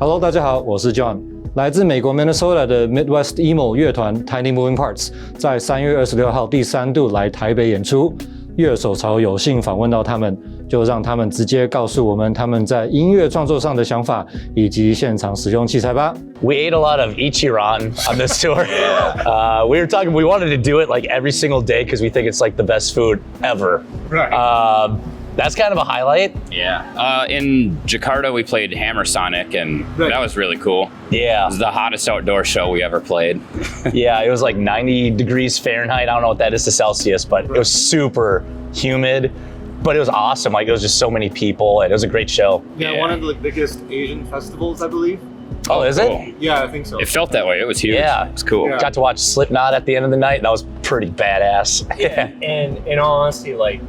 Hello， 大家好，我是 John， 来自美国 Minnesota 的 Midwest Emo 乐团 Tiny Moving Parts 在3月26号第3度来台北演出。乐手巢有幸访问到他们，就让他们直接告诉我们他们在音乐创作上的想法以及现场使用器材吧。We ate a lot of Ichiran on this tour. We were talking, we wanted to do it like every single day because we think it's like the best food ever. Right. That's kind of a highlight. Yeah. In Jakarta, we played Hammer Sonic, and that was really cool. Yeah. It was the hottest outdoor show we ever played. Yeah, it was like 90 degrees Fahrenheit. I don't know what that is to Celsius, but it was super humid. But it was awesome. Like, it was just so many people, and it was a great show. Yeah, one of the biggest Asian festivals, I believe. Oh, is cool. it? Yeah, I think so. It felt that way. It was huge. Yeah. It was cool. Yeah. Got to watch Slipknot at the end of the night. That was pretty badass. Yeah, and in all honesty, like,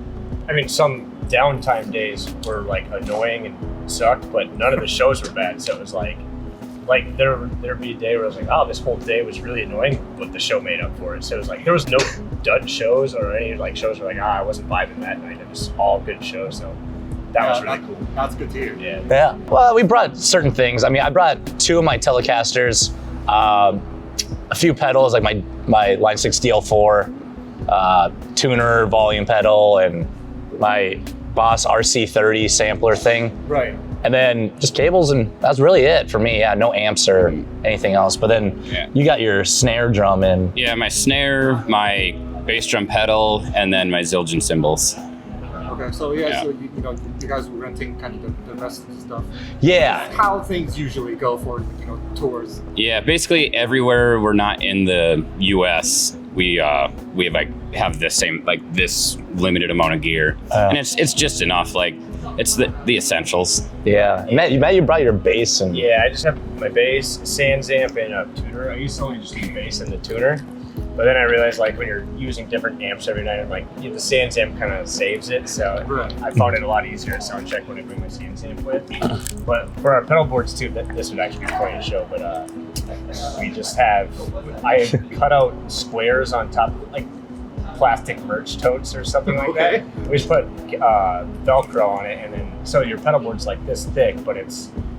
I mean, some downtime days were like annoying and sucked, but none of the shows were bad. So it was like there'd be a day where I was like, oh, this whole day was really annoying, but the show made up for it. So it was like there was no dud shows or any like shows where like, I wasn't vibing that night. It was all good shows. So that was really cool. That's good to hear. Yeah. Well, we brought certain things. I mean, I brought 2 of my Telecasters, a few pedals, like my Line 6 DL4, tuner volume pedal, and my Boss RC30 sampler thing. Right. And then just cables, and that's really it for me. Yeah, no amps or anything else. But then you got your snare drum and Yeah, my snare, my bass drum pedal, and then my Zildjian cymbals. Okay, so so you guys were renting kind of the rest of the stuff. yeah. How things usually go for tours. Yeah, basically everywhere we're not in the U.S., we have the same, like, this limited amount of gear, and it's just enough. Like, it's the essentials. Yeah. Matt, you brought your bass and Yeah, I just have my bass, Sans amp, and a tuner. I used to only just use the bass and the tuner. But then I realized, like, when you're using different amps every night, I'm like, the Sans amp kind of saves it. So I found it a lot easier to sound check when I bring my Sans amp with. But for our pedal boards too, this would actually be quite a show. But we just have, I cut out squares on top of like plastic merch totes or something like that. We just put Velcro on it, and then so your pedal board's like this thick, but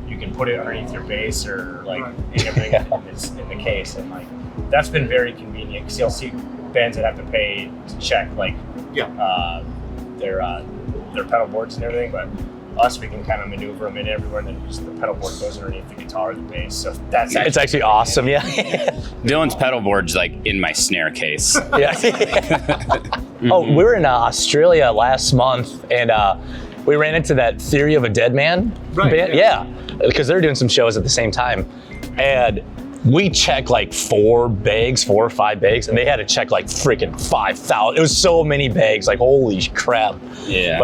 you can put it underneath your bass or like everything in the case, and like that's been very convenient because you'll see bands that have to pay to check like their pedal boards and everything, but us, we can kind of maneuver them in everywhere, and then just the pedal board goes underneath the guitar or the bass. So that's it's actually awesome. Yeah. Dylan's pedal board's like in my snare case. Yeah. Oh, we were in Australia last month, and we ran into that Theory of a Dead Man band. Yeah, because they're doing some shows at the same time, and we checked like 4 or 5 bags, and they had to check like freaking 5,000. It was so many bags, like holy crap. Yeah.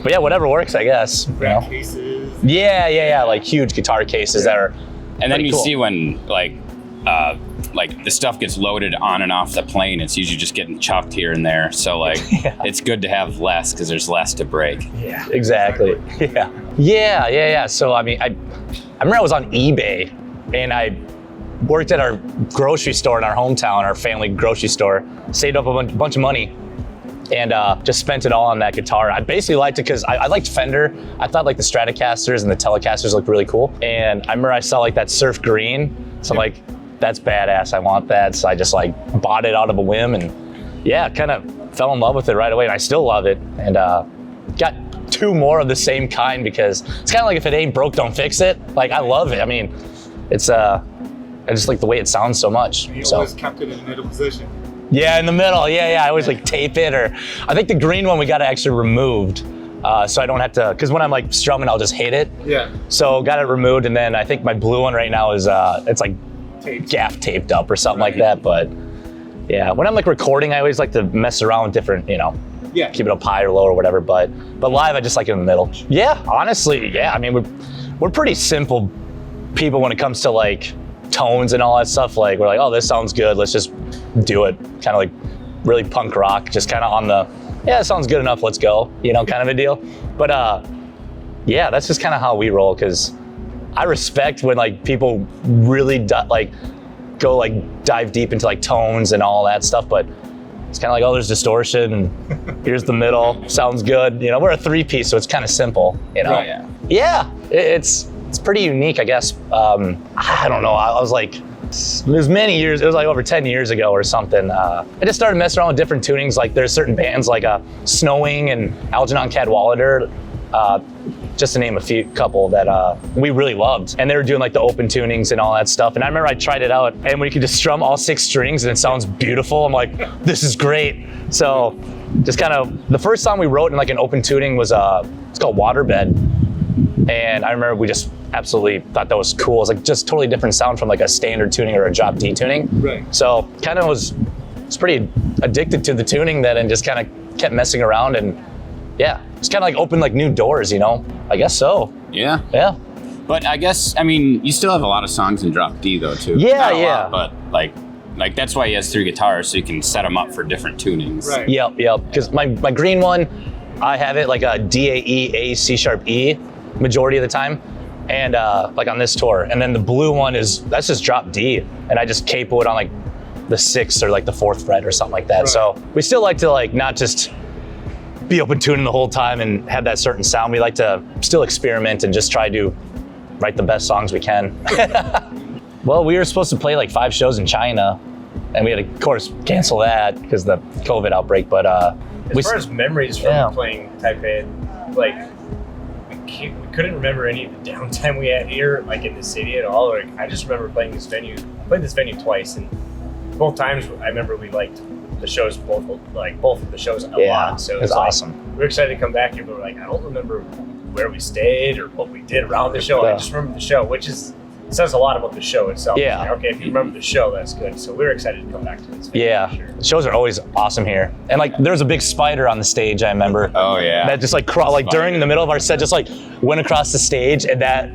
But yeah, whatever works, I guess. Cases. Yeah, like huge guitar cases that are. And then you cool. see when like the stuff gets loaded on and off the plane, it's usually just getting chucked here and there. So like it's good to have less because there's less to break. Yeah, exactly. Yeah. So I mean, I remember I was on eBay, and I worked at our grocery store in our hometown, our family grocery store, saved up a bunch of money, and just spent it all on that guitar. I basically liked it because I liked Fender. I thought like the Stratocasters and the Telecasters looked really cool. And I remember I saw like that surf green. So I'm like, that's badass, I want that. So I just like bought it out of a whim, and kind of fell in love with it right away. And I still love it. And got 2 more of the same kind because it's kind of like if it ain't broke, don't fix it. Like I love it. I mean, it's I just like the way it sounds so much. You always kept it in the middle position. Yeah, in the middle. Yeah. I always like tape it, or I think the green one we got actually removed, so I don't have to. Because when I'm like strumming, I'll just hit it. Yeah. So got it removed, and then I think my blue one right now is it's like gaff taped up or something like that. But yeah, when I'm like recording, I always like to mess around with different, keep it up high or low or whatever. But live, I just like it in the middle. Yeah, honestly, yeah. I mean, we're pretty simple people when it comes to like tones and all that stuff. Like we're like, oh, this sounds good, let's just do it. Kind of like really punk rock, just kind of on the it sounds good enough, let's go, kind of a deal. But that's just kind of how we roll, because I respect when like people really go like dive deep into like tones and all that stuff, but it's kind of like, oh, there's distortion and here's the middle, sounds good. We're a 3-piece, so it's kind of simple, Right, Yeah, it's it's pretty unique, I guess. I don't know. I was like, it was many years. It was like over 10 years ago or something. I just started messing around with different tunings. Like there's certain bands like Snowing and Algernon Cadwallader, just to name a couple that we really loved. And they were doing like the open tunings and all that stuff. And I remember I tried it out, and we could just strum all 6 strings and it sounds beautiful. I'm like, this is great. So just kind of, the first song we wrote in like an open tuning was, it's called Waterbed. And I remember we just absolutely thought that was cool. It was like just totally different sound from like a standard tuning or a drop D tuning. Right. So kind of was pretty addicted to the tuning then, and just kind of kept messing around, and yeah, it's kind of like opened like new doors, you know? I guess so. Yeah. Yeah. But I guess, I mean, you still have a lot of songs in drop D though too. Yeah, Not a yeah. lot, but like that's why he has 3 guitars, so you can set them up for different tunings. Right. Yep. Because my green one, I have it like a D, A, E, A, C sharp, E majority of the time. And like on this tour. And then the blue one that's just drop D. And I just capo it on like the 6th or like the 4th fret or something like that. Right. So we still like to like not just be open tuning the whole time and have that certain sound. We like to still experiment and just try to write the best songs we can. Well, we were supposed to play like 5 shows in China, and we had to, of course, cancel that because of the COVID outbreak. But as far as memories from playing Taipei, like we couldn't remember any of the downtime we had here, like in the city at all. Like I just remember playing this venue. I played this venue twice, and both times I remember we liked the shows, both of the shows a lot. So it was awesome. We were excited to come back here, but we're like, I don't remember where we stayed or what we did around the show. I just remember the show, which says a lot about the show itself. Yeah. Like, okay, if you remember the show, that's good. So we were excited to come back to this venue. Yeah. Sure. The shows are always awesome here. And like there was a big spider on the stage, I remember. Oh yeah. That just like crawled, like during the middle of our set, just like went across the stage, and that,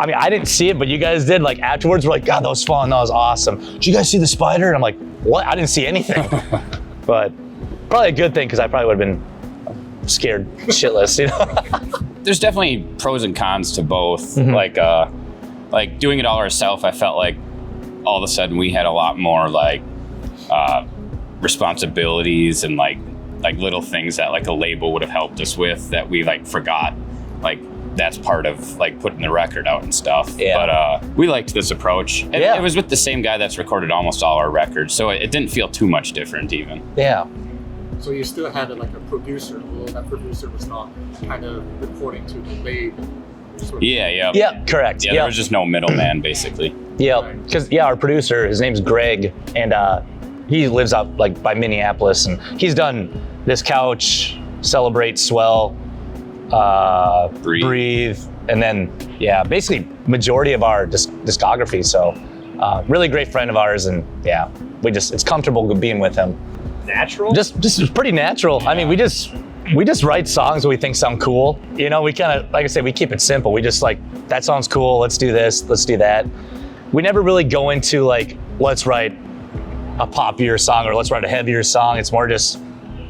I mean, I didn't see it, but you guys did. Like afterwards, we're like, God, that was fun. That was awesome. Did you guys see the spider? And I'm like, what? I didn't see anything. But probably a good thing, because I probably would have been scared shitless, you know? There's definitely pros and cons to both. Like doing it all ourselves, I felt like all of a sudden we had a lot more like responsibilities and like little things that like a label would have helped us with that we like forgot. Like that's part of like putting the record out and stuff. Yeah. But we liked this approach. And it was with the same guy that's recorded almost all our records, so it didn't feel too much different even. Yeah. So you still had like a producer, although that producer was not kind of reporting to the label. Yeah, correct. Yeah, there was just no middleman basically. Yeah, because our producer, his name's Greg, and he lives out like by Minneapolis, and he's done This Couch, Celebrate, Swell, Breathe, and then basically majority of our discography. So really great friend of ours, and it's comfortable being with him. Natural? Just pretty natural. Yeah. I mean, we just write songs that we think sound cool. You know, we kind of, like I said, we keep it simple. We just like, that sounds cool, let's do this, let's do that. We never really go into like, let's write a poppier song or let's write a heavier song. It's more just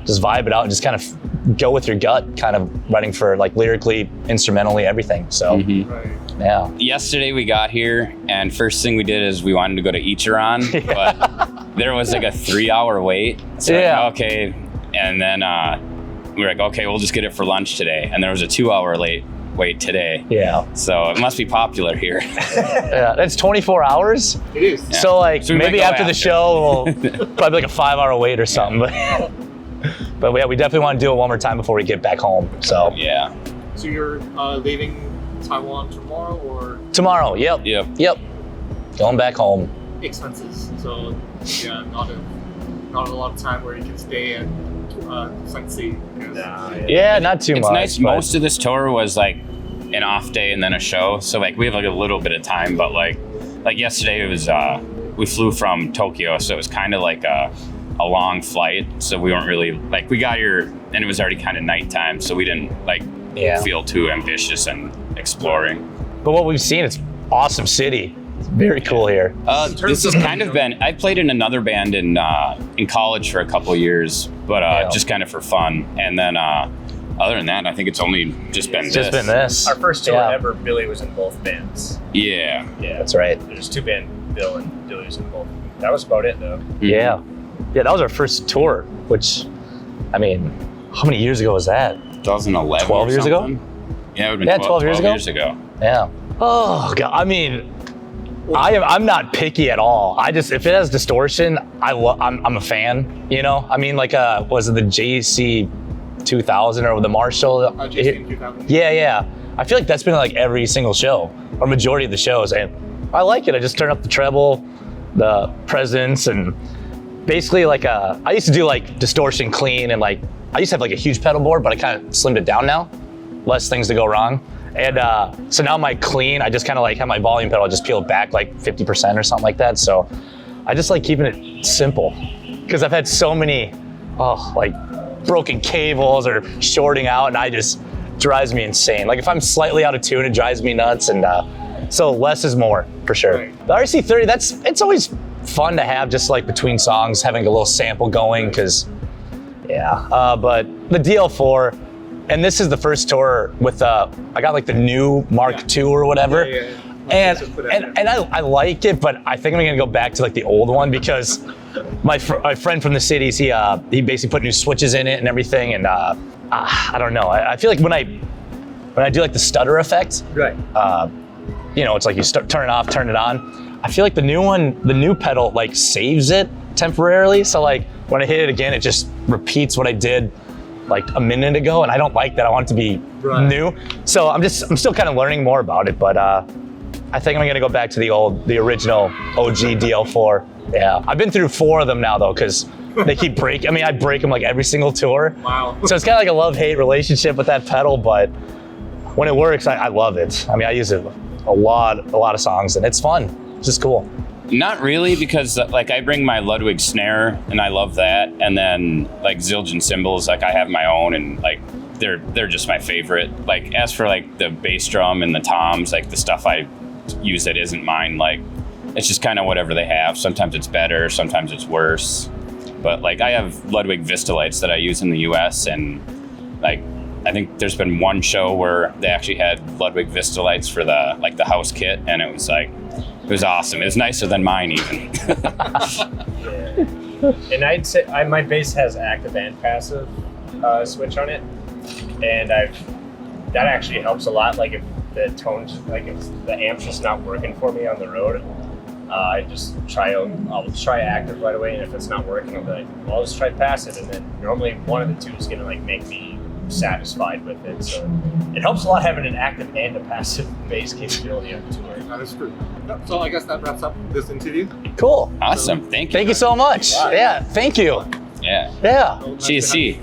vibe it out and just kind of go with your gut, kind of writing for like lyrically, instrumentally, everything. So, yeah. Yesterday we got here, and first thing we did is we wanted to go to Ichiran, but there was like a 3-hour wait. So okay. And then we were like, okay, we'll just get it for lunch today. And there was a 2-hour wait today. Yeah. So it must be popular here. Yeah, that's 24 hours. It is. Yeah. So like so maybe after the show, we'll probably like a 5-hour wait or something. But yeah, we definitely want to do it one more time before we get back home. So yeah. So you're leaving Taiwan tomorrow or? Tomorrow. Yep. Going back home. Expenses. So yeah, not a lot of time where you can stay and sightsee. Yeah, not too much. It's nice. Most of this tour was like an off day and then a show. So like we have like a little bit of time, but like yesterday it was we flew from Tokyo, so it was kind of like a long flight. So we weren't really like, we got here and it was already kind of nighttime, so we didn't like feel too ambitious and exploring. But what we've seen, it's awesome city. It's very cool here. This has kind of been, I played in another band in college for a couple of years, but just kind of for fun. And then other than that, I think it's only just been this. Our first tour ever, Billy was in both bands. Yeah, that's right. There's 2 bands, Bill and Billy was in both. That was about it though. Yeah, that was our first tour, which, I mean, how many years ago was that? 2011. 12 years ago? Yeah, it would have been 12 years ago. Yeah. Oh God, I mean, I'm not picky at all. If it has distortion, I'm a fan. You know, I mean, like was it the JC 2000 or the Marshall? JC 2000. Yeah. I feel like that's been like every single show or majority of the shows, and I like it. I just turn up the treble, the presence, and basically like I used to do like distortion clean, and like I used to have like a huge pedal board, but I kind of slimmed it down now. Less things to go wrong. And so now my clean, I just kind of like have my volume pedal, just peel it back like 50% or something like that. So I just like keeping it simple because I've had so many like broken cables or shorting out, and drives me insane. Like if I'm slightly out of tune, it drives me nuts. And so less is more for sure. Right. The RC30, it's always fun to have just like between songs, having a little sample going because but the DL4, and this is the first tour with I got like the new Mark II or whatever. And I like it, but I think I'm gonna go back to like the old one because my friend from the cities, he basically put new switches in it and everything, and I don't know. I feel like when I do like the stutter effect, Right. You know, it's like you turn it off, turn it on. I feel like the new pedal like saves it temporarily. So like when I hit it again, it just repeats what I did like a minute ago, and I don't like that. I want it to be new. So I'm still kind of learning more about it, but I think I'm gonna go back to the original OG DL4. Yeah, I've been through 4 of them now though, because they keep breaking. I mean, I break them like every single tour. Wow. So it's kind of like a love-hate relationship with that pedal, but when it works, I love it. I mean, I use it a lot of songs, and it's fun. It's just cool. Not really, because like I bring my Ludwig snare and I love that, and then like Zildjian cymbals, like I have my own, and like they're just my favorite. Like as for like the bass drum and the toms, like the stuff I use that isn't mine, like it's just kind of whatever they have. Sometimes it's better, sometimes it's worse. But like I have Ludwig Vistalites that I use in the US, and like I think there's been one show where they actually had Ludwig Vistalites for the house kit, and it was awesome. It was nicer than mine even. And I'd say my bass has active and passive switch on it, and that actually helps a lot. Like if the tones, like if the amp's just not working for me on the road, I'll try active right away, and if it's not working, I'll be like, well, I'll just try passive, and then normally one of the two is gonna like make me satisfied with it. So it helps a lot having an active and a passive bass capability on tour. That is true. So I guess that wraps up this interview. Cool. Awesome. Thank you. Thank you so much. Wow. Yeah. Thank you. Yeah. Yeah. She is she.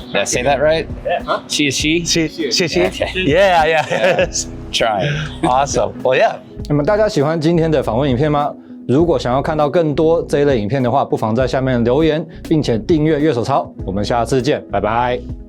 Did I say that right? Yeah. Huh? She is she. She. Okay. Yeah. Trying. Awesome. Well, yeah. 那么大家喜欢今天的访问影片吗？如果想要看到更多这一类影片的话，不妨在下面留言，并且订阅乐手抄。我们下次见，拜拜。